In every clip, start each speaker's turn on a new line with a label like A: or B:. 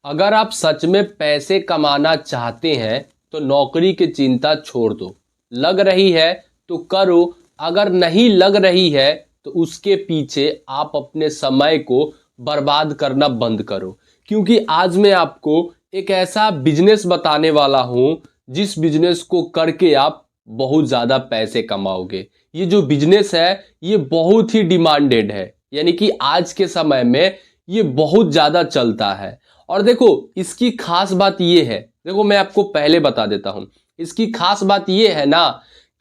A: अगर आप सच में पैसे कमाना चाहते हैं तो नौकरी की चिंता छोड़ दो। लग रही है तो करो, अगर नहीं लग रही है तो उसके पीछे आप अपने समय को बर्बाद करना बंद करो। क्योंकि आज मैं आपको एक ऐसा बिजनेस बताने वाला हूं जिस बिजनेस को करके आप बहुत ज़्यादा पैसे कमाओगे। ये जो बिजनेस है ये बहुत ही डिमांडेड है, यानी कि आज के समय में ये बहुत ज़्यादा चलता है। और देखो, इसकी खास बात ये है, देखो मैं आपको पहले बता देता हूं। इसकी खास बात ये है ना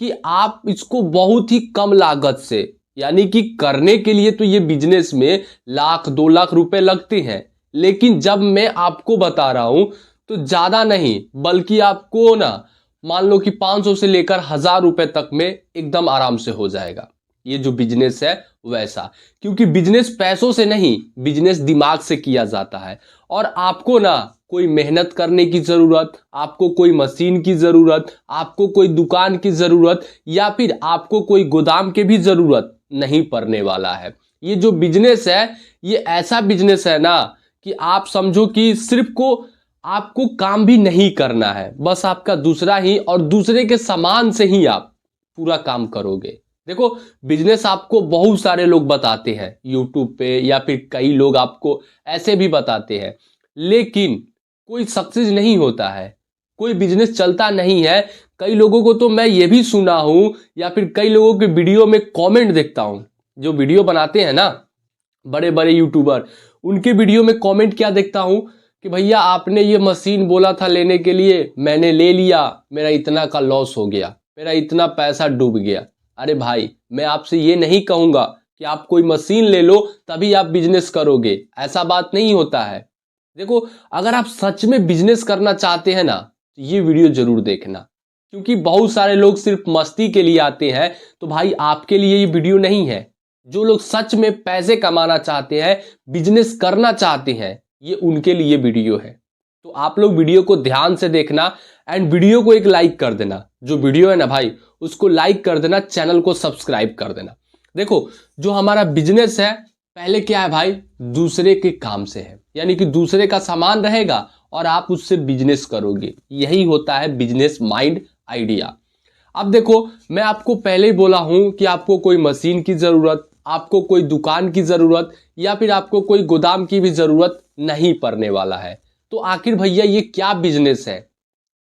A: कि आप इसको बहुत ही कम लागत से, यानी कि करने के लिए तो ये बिजनेस में 1 लाख 2 लाख रुपए लगते हैं, लेकिन जब मैं आपको बता रहा हूं तो ज्यादा नहीं, बल्कि आपको ना मान लो कि 500 से लेकर 1000 रुपए तक में एकदम आराम से हो जाएगा ये जो बिजनेस है वैसा। क्योंकि बिजनेस पैसों से नहीं, बिजनेस दिमाग से किया जाता है। और आपको ना कोई मेहनत करने की जरूरत, आपको कोई मशीन की जरूरत, आपको कोई दुकान की जरूरत या फिर आपको कोई गोदाम के भी जरूरत नहीं पड़ने वाला है। ये जो बिजनेस है ये ऐसा बिजनेस है ना कि आप समझो कि सिर्फ को आपको काम भी नहीं करना है, बस आपका दूसरा ही और दूसरे के सामान से ही आप पूरा काम करोगे। देखो, बिजनेस आपको बहुत सारे लोग बताते हैं यूट्यूब पे, या फिर कई लोग आपको ऐसे भी बताते हैं, लेकिन कोई सक्सेस नहीं होता है, कोई बिजनेस चलता नहीं है। कई लोगों को तो मैं ये भी सुना हूं, या फिर कई लोगों के वीडियो में कमेंट देखता हूं, जो वीडियो बनाते हैं ना बड़े बड़े यूट्यूबर, उनके वीडियो में कमेंट क्या देखता हूं कि भैया आपने ये मशीन बोला था लेने के लिए, मैंने ले लिया, मेरा इतना का लॉस हो गया, मेरा इतना पैसा डूब गया। अरे भाई, मैं आपसे ये नहीं कहूंगा कि आप कोई मशीन ले लो तभी आप बिजनेस करोगे, ऐसा बात नहीं होता है। देखो, अगर आप सच में बिजनेस करना चाहते हैं ना तो ये वीडियो जरूर देखना। क्योंकि बहुत सारे लोग सिर्फ मस्ती के लिए आते हैं, तो भाई आपके लिए ये वीडियो नहीं है। जो लोग सच में पैसे कमाना चाहते हैं, बिजनेस करना चाहते हैं, ये उनके लिए वीडियो है। तो आप लोग वीडियो को ध्यान से देखना एंड वीडियो को एक लाइक कर देना। जो वीडियो है ना भाई, उसको लाइक कर देना, चैनल को सब्सक्राइब कर देना। देखो, जो हमारा बिजनेस है पहले क्या है भाई, दूसरे के काम से है, यानी कि दूसरे का सामान रहेगा और आप उससे बिजनेस करोगे। यही होता है बिजनेस माइंड आइडिया। अब देखो, मैं आपको पहले ही बोला हूं कि आपको कोई मशीन की जरूरत, आपको कोई दुकान की जरूरत या फिर आपको कोई गोदाम की भी जरूरत नहीं पड़ने वाला है। तो आखिर भैया ये क्या बिजनेस है,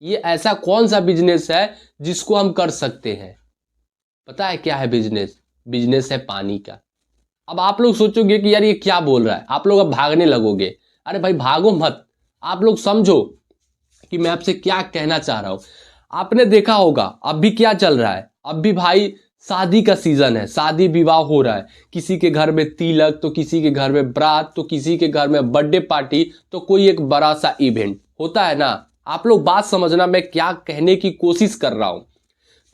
A: ये ऐसा कौन सा बिजनेस है जिसको हम कर सकते हैं? पता है क्या है बिजनेस? बिजनेस है पानी का। अब आप लोग सोचोगे कि यार ये क्या बोल रहा है, आप लोग अब भागने लगोगे। अरे भाई भागो मत, आप लोग समझो कि मैं आपसे क्या कहना चाह रहा हूं। आपने देखा होगा अभी क्या चल रहा है, अब भी भाई शादी का सीजन है, शादी विवाह हो रहा है। किसी के घर में तिलक, तो किसी के घर में बारात, तो किसी के घर में बर्थडे पार्टी, तो कोई एक बड़ा सा इवेंट होता है ना। आप लोग बात समझना मैं क्या कहने की कोशिश कर रहा हूं।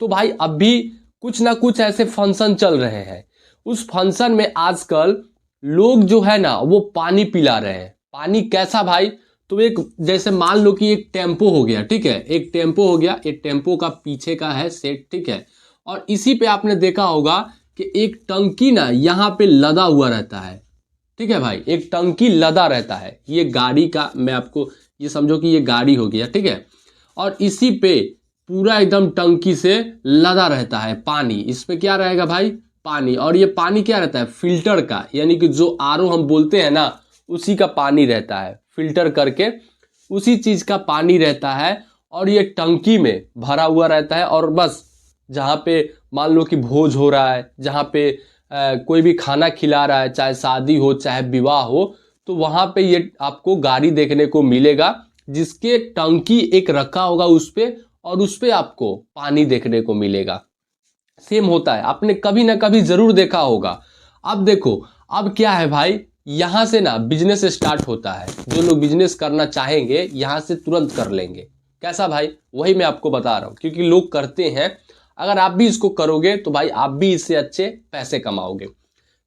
A: तो भाई अभी कुछ ना कुछ ऐसे फंक्शन चल रहे हैं, उस फंक्शन में आजकल लोग जो है ना वो पानी पिला रहे हैं। पानी कैसा भाई? तो एक जैसे मान लो कि एक टेम्पो हो गया, ठीक है, एक टेम्पो हो गया, एक टेम्पो का पीछे का है सेट, ठीक है। और इसी पे आपने देखा होगा कि एक टंकी ना यहाँ पे लदा हुआ रहता है, ठीक है भाई, एक टंकी लदा रहता है। ये गाड़ी का, मैं आपको ये समझो कि ये गाड़ी हो गया, ठीक है। और इसी पे पूरा एकदम टंकी से लदा रहता है पानी। इस पे क्या रहेगा भाई? पानी। और ये पानी क्या रहता है? फिल्टर का, यानी कि जो आरओ हम बोलते हैं ना, उसी का पानी रहता है, फिल्टर करके उसी चीज का पानी रहता है। और ये टंकी में भरा हुआ रहता है। और बस जहाँ पे मान लो कि भोज हो रहा है, जहाँ पे कोई भी खाना खिला रहा है, चाहे शादी हो चाहे विवाह हो, तो वहां पे ये आपको गाड़ी देखने को मिलेगा जिसके टंकी एक रखा होगा उस पे, और उस पे आपको पानी देखने को मिलेगा। सेम होता है, आपने कभी ना कभी जरूर देखा होगा। अब देखो, अब क्या है भाई, यहां से ना बिजनेस स्टार्ट होता है। जो लोग बिजनेस करना चाहेंगे यहां से तुरंत कर लेंगे। कैसा भाई? वही मैं आपको बता रहा हूं, क्योंकि लोग करते हैं। अगर आप भी इसको करोगे तो भाई आप भी इससे अच्छे पैसे कमाओगे।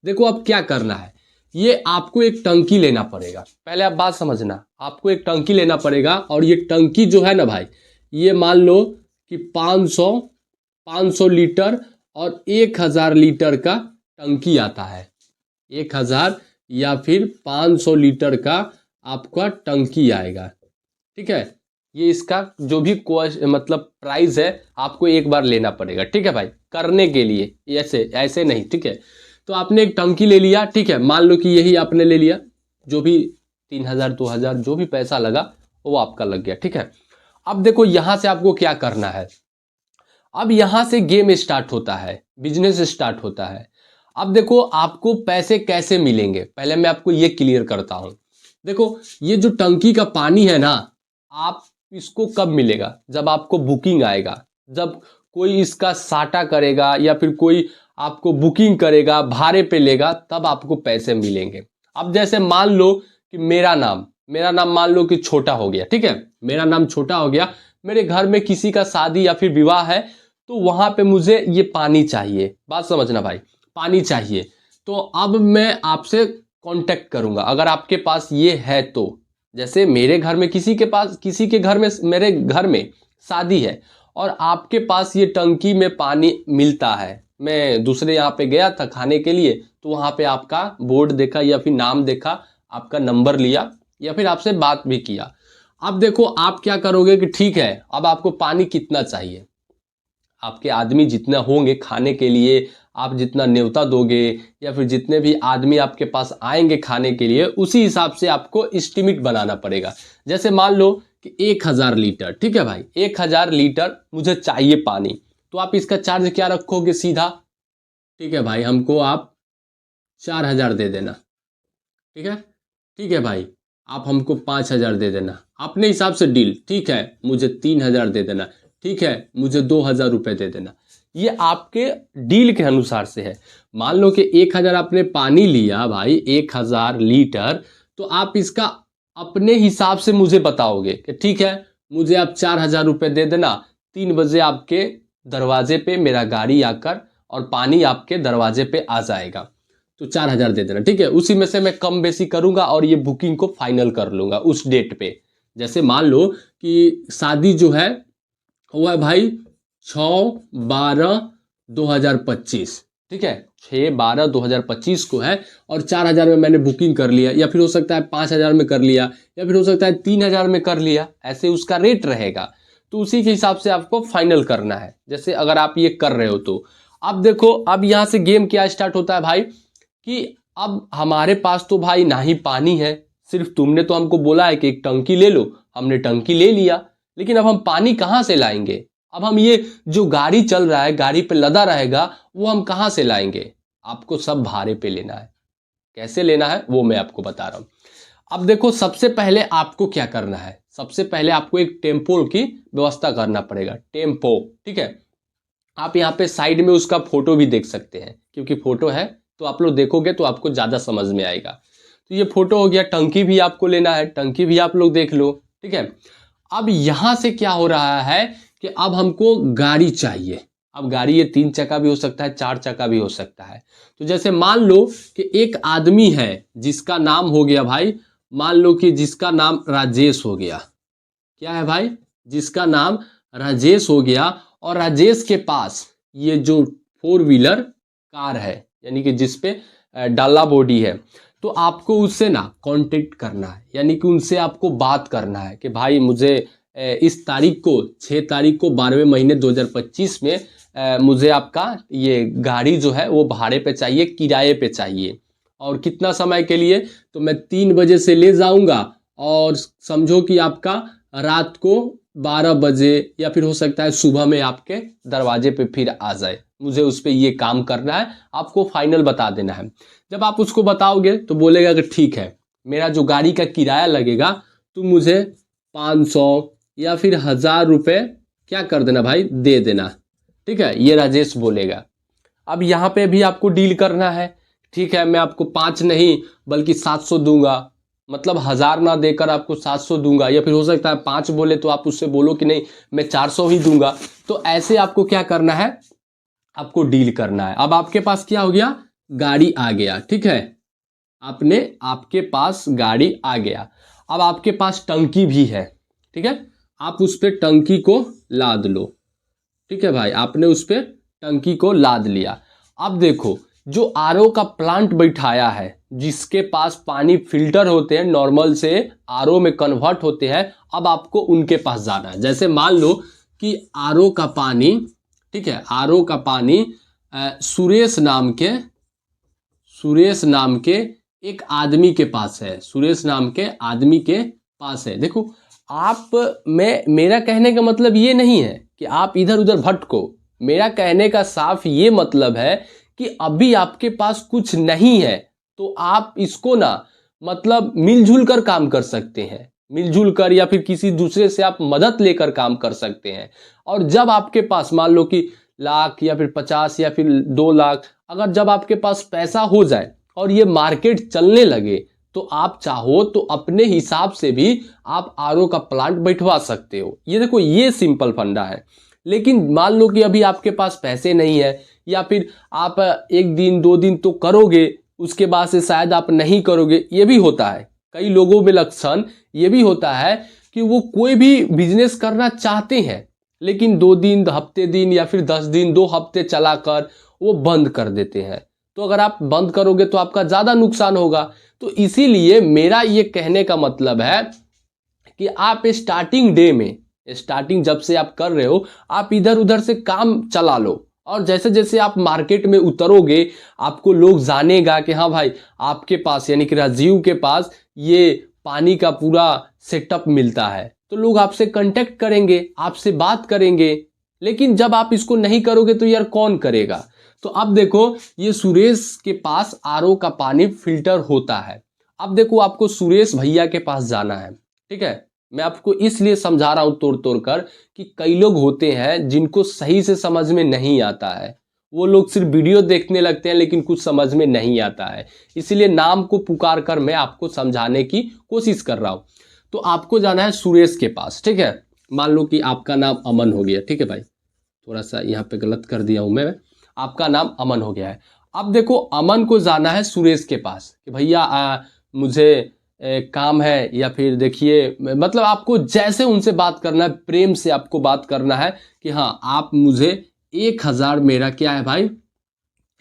A: देखो अब क्या करना है, ये आपको एक टंकी लेना पड़ेगा। पहले आप बात समझना, आपको एक टंकी लेना पड़ेगा। और ये टंकी जो है ना भाई, ये मान लो कि 500 लीटर और 1000 लीटर का टंकी आता है। 1000 या फिर 500 लीटर का आपका टंकी आएगा। ठीक है, ये इसका जो भी मतलब प्राइस है आपको एक बार लेना पड़ेगा। ठीक है भाई, करने के लिए, ऐसे ऐसे नहीं। ठीक है, तो आपने एक टंकी ले लिया। ठीक है, मान लो कि यही आपने ले लिया, जो भी 3,000 2,000 जो भी पैसा लगा वो आपका लग गया। ठीक है, अब देखो यहाँ से आपको क्या करना है। अब यहाँ से गेम स्टार्ट होता है, बिजनेस स्टार्ट होता है। अब देखो आपको पैसे कैसे मिलेंगे, पहले मैं आपको ये क्लियर करता हूँ। देखो ये जो टंकी का पानी है ना, आप इसको कब मिलेगा, जब आपको बुकिंग आएगा, जब कोई इसका साटा करेगा या फिर कोई आपको बुकिंग करेगा, भाड़े पे लेगा, तब आपको पैसे मिलेंगे। अब जैसे मान लो कि मेरा नाम मान लो कि छोटा हो गया। ठीक है, मेरा नाम छोटा हो गया, मेरे घर में किसी का शादी या फिर विवाह है, तो वहां पे मुझे ये पानी चाहिए। बात समझना भाई, पानी चाहिए। तो अब मैं आपसे कांटेक्ट करूंगा, अगर आपके पास ये है तो। जैसे मेरे घर में किसी के घर में, मेरे घर में शादी है और आपके पास ये टंकी में पानी मिलता है। मैं दूसरे यहाँ पे गया था खाने के लिए, तो वहाँ पे आपका बोर्ड देखा या फिर नाम देखा, आपका नंबर लिया या फिर आपसे बात भी किया। अब देखो आप क्या करोगे कि ठीक है, अब आपको पानी कितना चाहिए, आपके आदमी जितना होंगे खाने के लिए, आप जितना न्योता दोगे या फिर जितने भी आदमी आपके पास आएंगे खाने के लिए, उसी हिसाब से आपको एस्टिमेट बनाना पड़ेगा। जैसे मान लो कि 1,000 लीटर। ठीक है भाई, 1,000 लीटर मुझे चाहिए पानी, तो आप इसका चार्ज क्या रखोगे सीधा। ठीक है भाई, हमको आप 4,000 दे देना। ठीक है, ठीक है भाई, आप हमको 5,000 दे देना, अपने हिसाब से डील। ठीक है, मुझे 3,000 दे देना। ठीक है, मुझे 2,000 रुपये दे देना। ये आपके डील के अनुसार से है। मान लो कि 1,000 आपने पानी लिया भाई, 1,000 लीटर, तो आप इसका अपने हिसाब से मुझे बताओगे कि ठीक है, मुझे आप 4,000 रुपये दे देना, 3 बजे आपके दरवाजे पे मेरा गाड़ी आकर और पानी आपके दरवाजे पे आ जाएगा, तो 4,000 दे देना। ठीक है, उसी में से मैं कम बेसी करूंगा और ये बुकिंग को फाइनल कर लूंगा उस डेट पे। जैसे मान लो कि शादी जो है वो है भाई 6/12/2025। ठीक है, 6/12/2025 को है और 4,000 में मैंने बुकिंग कर लिया, या फिर हो सकता है 5,000 में कर लिया, या फिर हो सकता है 3,000 में कर लिया, ऐसे उसका रेट रहेगा। तो उसी के हिसाब से आपको फाइनल करना है, जैसे अगर आप ये कर रहे हो तो। अब देखो, अब यहाँ से गेम क्या स्टार्ट होता है भाई, कि अब हमारे पास तो भाई ना ही पानी है, सिर्फ तुमने तो हमको बोला है कि एक टंकी ले लो, हमने टंकी ले लिया, लेकिन अब हम पानी कहाँ से लाएंगे। अब हम ये जो गाड़ी चल रहा है, गाड़ी पे लदा रहेगा, वो हम कहाँ से लाएंगे। आपको सब भाड़े पे लेना है। कैसे लेना है वो मैं आपको बता रहा हूँ। अब देखो, सबसे पहले आपको क्या करना है, सबसे पहले आपको एक टेम्पो की व्यवस्था करना पड़ेगा। टेम्पो, ठीक है, आप यहाँ पे साइड में उसका फोटो भी देख सकते हैं, क्योंकि फोटो है तो आप लोग देखोगे तो आपको ज़्यादा समझ में आएगा। तो ये फोटो हो गया। टंकी भी आपको लेना है, टंकी भी आप लोग देख लो। ठीक है, अब यहाँ से क्या हो रहा है कि अब हमको गाड़ी चाहिए। अब गाड़ी ये 3 चक्का भी हो सकता है, 4 चक्का भी हो सकता है। तो जैसे मान लो कि एक आदमी है जिसका नाम हो गया भाई, मान लो कि जिसका नाम राजेश हो गया। क्या है भाई, जिसका नाम राजेश हो गया, और राजेश के पास ये जो 4 व्हीलर कार है, यानी कि जिसपे डाला बॉडी है, तो आपको उससे ना कांटेक्ट करना है, यानी कि उनसे आपको बात करना है कि भाई मुझे इस तारीख को 6 तारीख को 12वें महीने 2025 में मुझे आपका ये गाड़ी जो है वो भाड़े पे चाहिए, किराए पे चाहिए, और कितना समय के लिए। तो मैं 3 बजे से ले जाऊंगा और समझो कि आपका रात को 12 बजे या फिर हो सकता है सुबह में आपके दरवाजे पे फिर आ जाए। मुझे उस पर ये काम करना है, आपको फाइनल बता देना है। जब आप उसको बताओगे तो बोलेगा कि ठीक है, मेरा जो गाड़ी का किराया लगेगा तुम मुझे 500 या फिर 1,000 रुपये क्या कर देना भाई, दे देना। ठीक है, ये राजेश बोलेगा। अब यहाँ पे भी आपको डील करना है। ठीक है, मैं आपको 5 नहीं बल्कि 700 दूंगा, मतलब 1,000 ना देकर आपको 700 दूंगा, या फिर हो सकता है 5 बोले तो आप उससे बोलो कि नहीं मैं 400 ही दूंगा। तो ऐसे आपको क्या करना है, आपको डील करना है। अब आपके पास क्या हो गया, गाड़ी आ गया। ठीक है, आपके पास गाड़ी आ गया। अब आपके पास टंकी भी है। ठीक है, आप उस पर टंकी को लाद लो। ठीक है भाई, आपने उस पर टंकी को लाद लिया। अब देखो, जो आरओ का प्लांट बैठाया है, जिसके पास पानी फिल्टर होते हैं, नॉर्मल से आरओ में कन्वर्ट होते हैं, अब आपको उनके पास जाना है। जैसे मान लो कि आरओ का पानी, ठीक है, आरओ का पानी सुरेश नाम के एक आदमी के पास है, सुरेश नाम के आदमी के पास है। देखो मेरा कहने का मतलब ये नहीं है कि आप इधर उधर भटको, मेरा कहने का साफ ये मतलब है कि अभी आपके पास कुछ नहीं है तो आप इसको ना मतलब मिलजुल कर काम कर सकते हैं, मिलजुल कर या फिर किसी दूसरे से आप मदद लेकर काम कर सकते हैं। और जब आपके पास मान लो कि लाख या फिर 50 या फिर 2 लाख, अगर जब आपके पास पैसा हो जाए और ये मार्केट चलने लगे तो आप चाहो तो अपने हिसाब से भी आप आरओ का प्लांट बैठवा सकते हो। ये देखो ये सिंपल फंडा है। लेकिन मान लो कि अभी आपके पास पैसे नहीं है या फिर आप 1 दिन 2 दिन तो करोगे, उसके बाद से शायद आप नहीं करोगे, ये भी होता है। कई लोगों में लक्षण ये भी होता है कि वो कोई भी बिजनेस करना चाहते हैं लेकिन 2 दिन, हफ्ते दिन या फिर 10 दिन, 2 हफ्ते चलाकर वो बंद कर देते हैं। तो अगर आप बंद करोगे तो आपका ज़्यादा नुकसान होगा। तो इसीलिए मेरा ये कहने का मतलब है कि आप स्टार्टिंग डे में, स्टार्टिंग जब से आप कर रहे हो, आप इधर उधर से काम चला लो और जैसे जैसे आप मार्केट में उतरोगे आपको लोग जानेगा कि हाँ भाई आपके पास यानी कि राजीव के पास ये पानी का पूरा सेटअप मिलता है, तो लोग आपसे कांटेक्ट करेंगे, आपसे बात करेंगे। लेकिन जब आप इसको नहीं करोगे तो यार कौन करेगा। तो अब देखो ये सुरेश के पास आरओ का पानी फिल्टर होता है। अब देखो आपको सुरेश भैया के पास जाना है, ठीक है। मैं आपको इसलिए समझा रहा हूं तोड़ तोड़ कर कि कई लोग होते हैं जिनको सही से समझ में नहीं आता है, वो लोग सिर्फ वीडियो देखने लगते हैं लेकिन कुछ समझ में नहीं आता है। इसलिए नाम को पुकार कर मैं आपको समझाने की कोशिश कर रहा हूं। तो आपको जाना है सुरेश के पास, ठीक है। मान लो कि आपका नाम अमन हो गया, ठीक है भाई, थोड़ा सा यहाँ पे गलत कर दिया हूं मैं, आपका नाम अमन हो गया है। अब देखो अमन को जाना है सुरेश के पास कि भैया मुझे काम है, या फिर देखिए मतलब आपको जैसे उनसे बात करना है, प्रेम से आपको बात करना है कि हाँ आप मुझे 1000, मेरा क्या है भाई,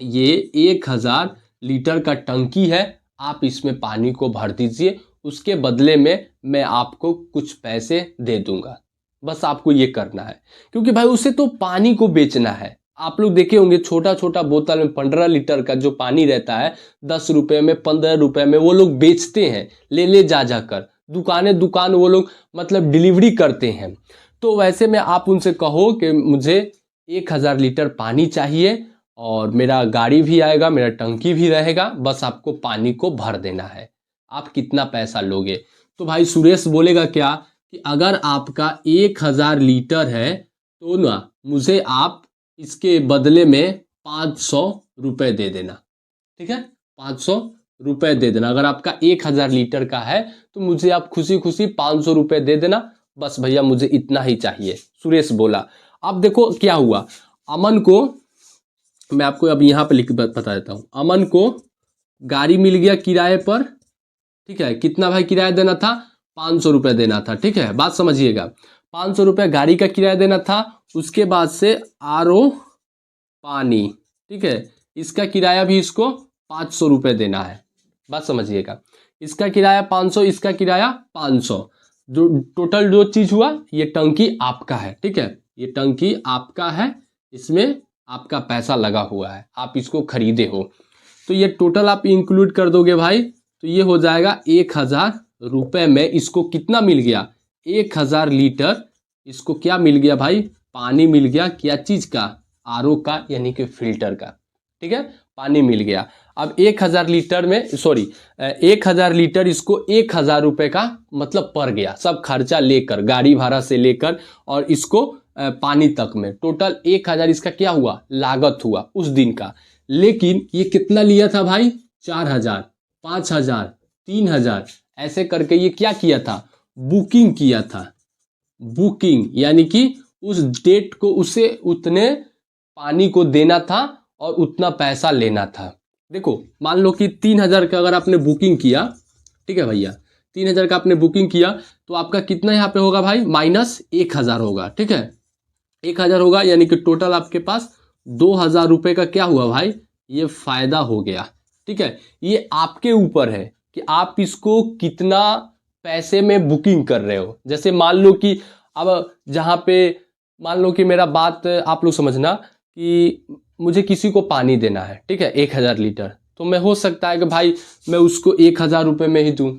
A: ये 1000 लीटर का टंकी है, आप इसमें पानी को भर दीजिए, उसके बदले में मैं आपको कुछ पैसे दे दूंगा। बस आपको ये करना है, क्योंकि भाई उसे तो पानी को बेचना है। आप लोग देखे होंगे छोटा छोटा बोतल में 15 लीटर का जो पानी रहता है 10 रुपए में, 15 रुपए में वो लोग बेचते हैं, ले जा जाकर दुकान वो लोग मतलब डिलीवरी करते हैं। तो वैसे में आप उनसे कहो कि मुझे 1000 लीटर पानी चाहिए और मेरा गाड़ी भी आएगा, मेरा टंकी भी रहेगा, बस आपको पानी को भर देना है, आप कितना पैसा लोगे। तो भाई सुरेश बोलेगा क्या कि अगर आपका 1000 लीटर है तो ना मुझे आप इसके बदले में 500 रुपए दे देना, ठीक है, 500 रुपए दे देना। अगर आपका 1000 लीटर का है तो मुझे आप खुशी खुशी 500 रुपए दे देना, बस भैया मुझे इतना ही चाहिए, सुरेश बोला। अब देखो क्या हुआ, अमन को मैं आपको अब यहाँ पे लिख बता देता हूँ। अमन को गाड़ी मिल गया किराए पर, ठीक है, कितना भाई किराया देना था, 500 रुपये देना था, ठीक है, बात समझिएगा, 500 रुपये गाड़ी का किराया देना था। उसके बाद से आरओ पानी, ठीक है, इसका किराया भी इसको 500 रुपये देना है, बात समझिएगा, इसका किराया 500, इसका किराया 500, जो टोटल जो चीज हुआ ये टंकी आपका है, ठीक है, ये टंकी आपका है, इसमें आपका पैसा लगा हुआ है, आप इसको खरीदे हो। तो ये टोटल आप इंक्लूड कर दोगे भाई तो ये हो जाएगा 1000 रुपये में। इसको कितना मिल गया, 1000 लीटर, इसको क्या मिल गया भाई, पानी मिल गया, क्या चीज का, आरओ का यानी कि फिल्टर का, ठीक है, पानी मिल गया। अब 1000 लीटर में 1000 लीटर इसको 1000 रुपये का मतलब पड़ गया, सब खर्चा लेकर, गाड़ी भाड़ा से लेकर और इसको पानी तक में टोटल 1000 इसका क्या हुआ, लागत हुआ उस दिन का। लेकिन ये कितना लिया था भाई, 4000, 5000, 3000, ऐसे करके ये क्या किया था, बुकिंग किया था। बुकिंग यानी कि उस डेट को उसे उतने पानी को देना था और उतना पैसा लेना था। देखो मान लो कि 3000 का अगर आपने बुकिंग किया, ठीक है भैया, 3000 का आपने बुकिंग किया तो आपका कितना यहाँ पे होगा भाई, माइनस 1000 होगा, ठीक है, 1000 होगा, यानी कि टोटल आपके पास 2000 रुपये का क्या हुआ भाई, ये फायदा हो गया, ठीक है, ये आपके ऊपर है कि आप इसको कितना पैसे में बुकिंग कर रहे हो। जैसे मान लो कि अब जहाँ पे मान लो कि मेरा बात आप लोग समझना कि मुझे किसी को पानी देना है, ठीक है, 1000 लीटर, तो मैं हो सकता है कि भाई मैं उसको 1000 रुपये में ही दूं।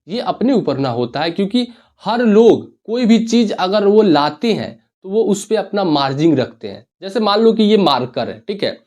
A: ये अपने ऊपर ना होता है, क्योंकि हर लोग कोई भी चीज अगर वो लाते हैं तो वो उस पर अपना मार्जिन रखते हैं। जैसे मान लो कि ये मार्कर है, ठीक है,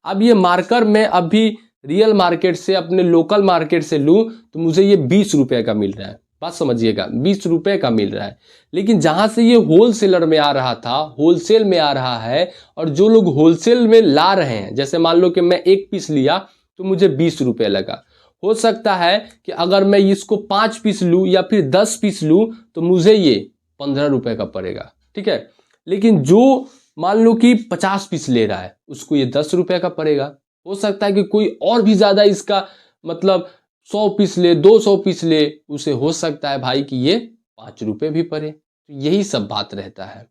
A: अब ये मार्कर मैं अभी रियल मार्केट से अपने लोकल मार्केट से लूं तो मुझे ये 20 रुपए का मिल रहा है, बात समझिएगा, 20 रुपए का मिल रहा है। लेकिन जहां से ये होलसेलर में आ रहा था, होलसेल में आ रहा है, और जो लोग होलसेल में ला रहे हैं, जैसे मान लो कि मैं 1 पीस लिया तो मुझे 20 रुपए लगा। हो सकता है कि अगर मैं इसको 5 पीस लूं या फिर 10 पीस लूं तो मुझे ये 15 रुपए का पड़ेगा, ठीक है। लेकिन जो मान लो कि 50 पीस ले रहा है उसको ये 10 रुपए का पड़ेगा। हो सकता है कि कोई और भी ज्यादा इसका मतलब 100 पीस ले, 200 पीस ले, उसे हो सकता है भाई कि ये 5 रुपए भी पड़े। तो यही सब बात रहता है।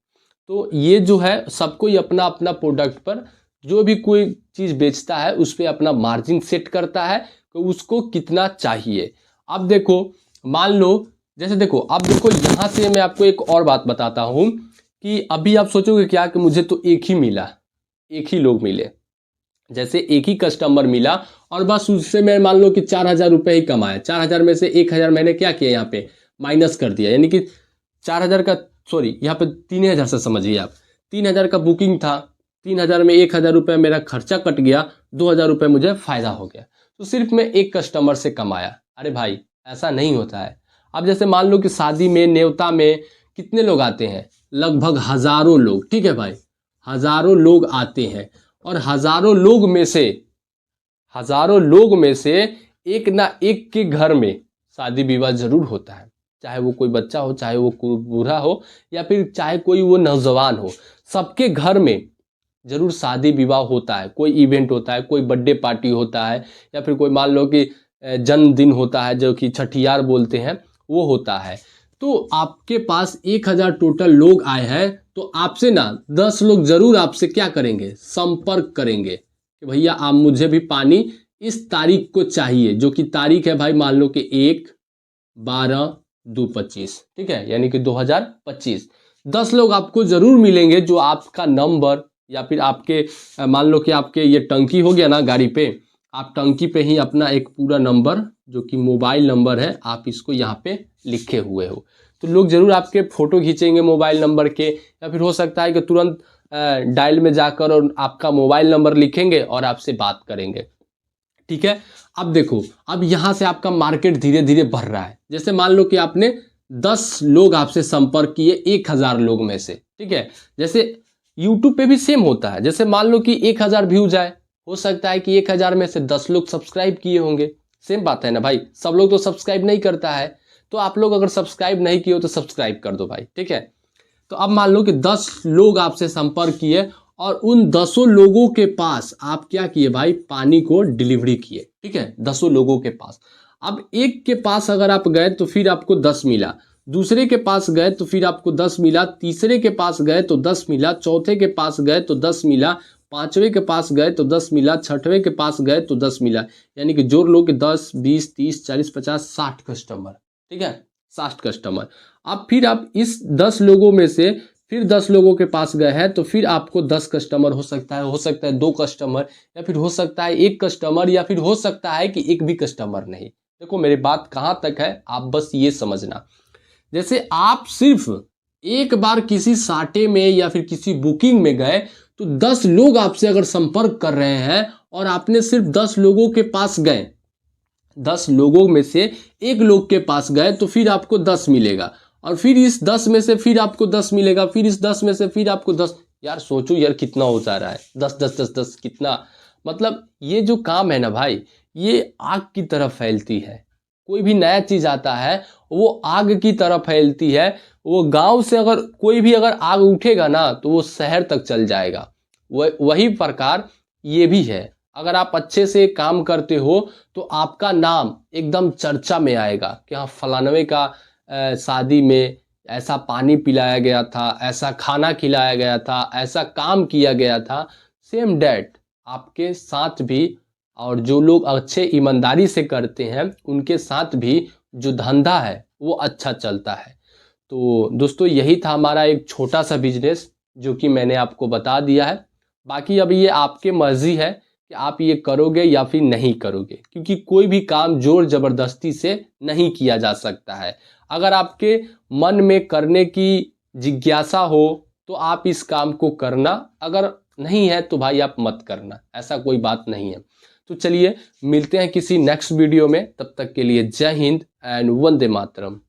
A: तो ये जो है सबको ही अपना अपना प्रोडक्ट पर जो भी कोई चीज बेचता है उस पर अपना मार्जिन सेट करता है कि उसको कितना चाहिए। अब देखो, मान लो, जैसे देखो, अब देखो यहां से मैं आपको एक और बात बताता हूं कि अभी आप सोचोगे क्या कि मुझे तो एक ही मिला, एक ही लोग मिले, जैसे एक ही कस्टमर मिला और बस उससे मैं मान लो कि 4000 रुपये ही कमाया। 4000 में से 1000 मैंने क्या किया, यहाँ पे माइनस कर दिया, यानी कि 4000 का, सॉरी यहाँ पे 3000 से समझिए आप, 3000 का बुकिंग था, 3000 में 1000 रुपये मेरा खर्चा कट गया, 2000 रुपये मुझे फायदा हो गया। तो सिर्फ मैं एक कस्टमर से कमाया। अरे भाई ऐसा नहीं होता है। अब जैसे मान लो कि शादी में, न्योता में कितने लोग आते हैं, लगभग हजारों लोग, ठीक है भाई, हजारों लोग आते हैं, और हजारों लोग में से एक ना एक के घर में शादी विवाह जरूर होता है, चाहे वो कोई बच्चा हो, चाहे वो कोई बूढ़ा हो, या फिर चाहे कोई वो नौजवान हो, सबके घर में जरूर शादी विवाह होता है। कोई इवेंट होता है, कोई बर्थडे पार्टी होता है, या फिर कोई मान लो कि जन्मदिन होता है जो कि छठियार बोलते हैं, वो होता है। तो आपके पास 1000 टोटल लोग आए हैं, तो आपसे ना 10 लोग जरूर आपसे क्या करेंगे, संपर्क करेंगे कि भैया आप मुझे भी पानी इस तारीख को चाहिए, जो कि तारीख है भाई मान लो कि 1/12/2025, ठीक है, यानी कि 2025। 10 लोग आपको जरूर मिलेंगे जो आपका नंबर, या फिर आपके मान लो कि आपके ये टंकी हो गया ना गाड़ी पे, आप टंकी पे ही अपना एक पूरा नंबर जो कि मोबाइल नंबर है, आप इसको यहाँ पे लिखे हुए हो, तो लोग जरूर आपके फोटो खींचेंगे मोबाइल नंबर के, या फिर हो सकता है कि तुरंत डायल में जाकर और आपका मोबाइल नंबर लिखेंगे और आपसे बात करेंगे, ठीक है। अब देखो, अब यहाँ से आपका मार्केट धीरे धीरे बढ़ रहा है। जैसे मान लो कि आपने 10 लोग आपसे संपर्क किए 1000 लोग में से, ठीक है। जैसे यूट्यूब पे भी सेम होता है, जैसे मान लो कि 1000 व्यूज आए, हो सकता है कि 1000 में से 10 लोग सब्सक्राइब किए होंगे। सेम बात है ना भाई, सब लोग तो सब्सक्राइब नहीं करता है, तो आप लोग अगर सब्सक्राइब नहीं किए हो तो सब्सक्राइब कर दो भाई, ठीक है। तो अब मान लो कि 10 लोग आपसे संपर्क किए, और उन 10 लोगों के पास आप क्या किए भाई, पानी को डिलीवरी किए, ठीक है, 10 लोगों के पास। अब एक के पास अगर आप गए तो फिर आपको 10 मिला, दूसरे के पास गए तो फिर आपको 10 मिला, तीसरे के पास गए तो 10 मिला, चौथे के पास गए तो 10 मिला, पांचवें के पास गए तो 10 मिला, छठवें के पास गए तो 10 मिला, यानी कि जोड़ लो कि 10 20 30 40 50 60 कस्टमर, ठीक है, 60 कस्टमर। अब फिर आप इस 10 लोगों में से फिर 10 लोगों के पास गए हैं, तो फिर आपको 10 कस्टमर हो सकता है, 2 कस्टमर, या फिर हो सकता है 1 कस्टमर, या फिर हो सकता है कि एक भी कस्टमर नहीं। देखो मेरी बात कहाँ तक है, आप बस ये समझना। जैसे आप सिर्फ एक बार किसी साटे में या फिर किसी बुकिंग में गए, तो 10 लोग आपसे अगर संपर्क कर रहे हैं और आपने सिर्फ 10 लोगों के पास गए, 10 लोगों में से एक लोग के पास गए तो फिर आपको 10 मिलेगा, और फिर इस 10 में से फिर आपको 10 मिलेगा, फिर इस 10 में से फिर आपको 10। यार सोचो यार कितना हो जा रहा है, 10 10 10 10 कितना, मतलब ये जो काम है ना भाई, ये आग की तरह फैलती है। कोई भी नया चीज आता है वो आग की तरह फैलती है। वो गांव से अगर कोई भी अगर आग उठेगा ना तो वो शहर तक चल जाएगा। वही प्रकार ये भी है, अगर आप अच्छे से काम करते हो तो आपका नाम एकदम चर्चा में आएगा कि हाँ फलानवे का शादी में ऐसा पानी पिलाया गया था, ऐसा खाना खिलाया गया था, ऐसा काम किया गया था। सेम डेट आपके साथ भी और जो लोग अच्छे ईमानदारी से करते हैं उनके साथ भी जो धंधा है वो अच्छा चलता है। तो दोस्तों यही था हमारा एक छोटा सा बिजनेस जो कि मैंने आपको बता दिया है। बाकी अब ये आपके मर्जी है कि आप ये करोगे या फिर नहीं करोगे, क्योंकि कोई भी काम जोर जबरदस्ती से नहीं किया जा सकता है। अगर आपके मन में करने की जिज्ञासा हो तो आप इस काम को करना, अगर नहीं है तो भाई आप मत करना, ऐसा कोई बात नहीं है। तो चलिए मिलते हैं किसी नेक्स्ट वीडियो में, तब तक के लिए जय हिंद एंड वंदे मातरम।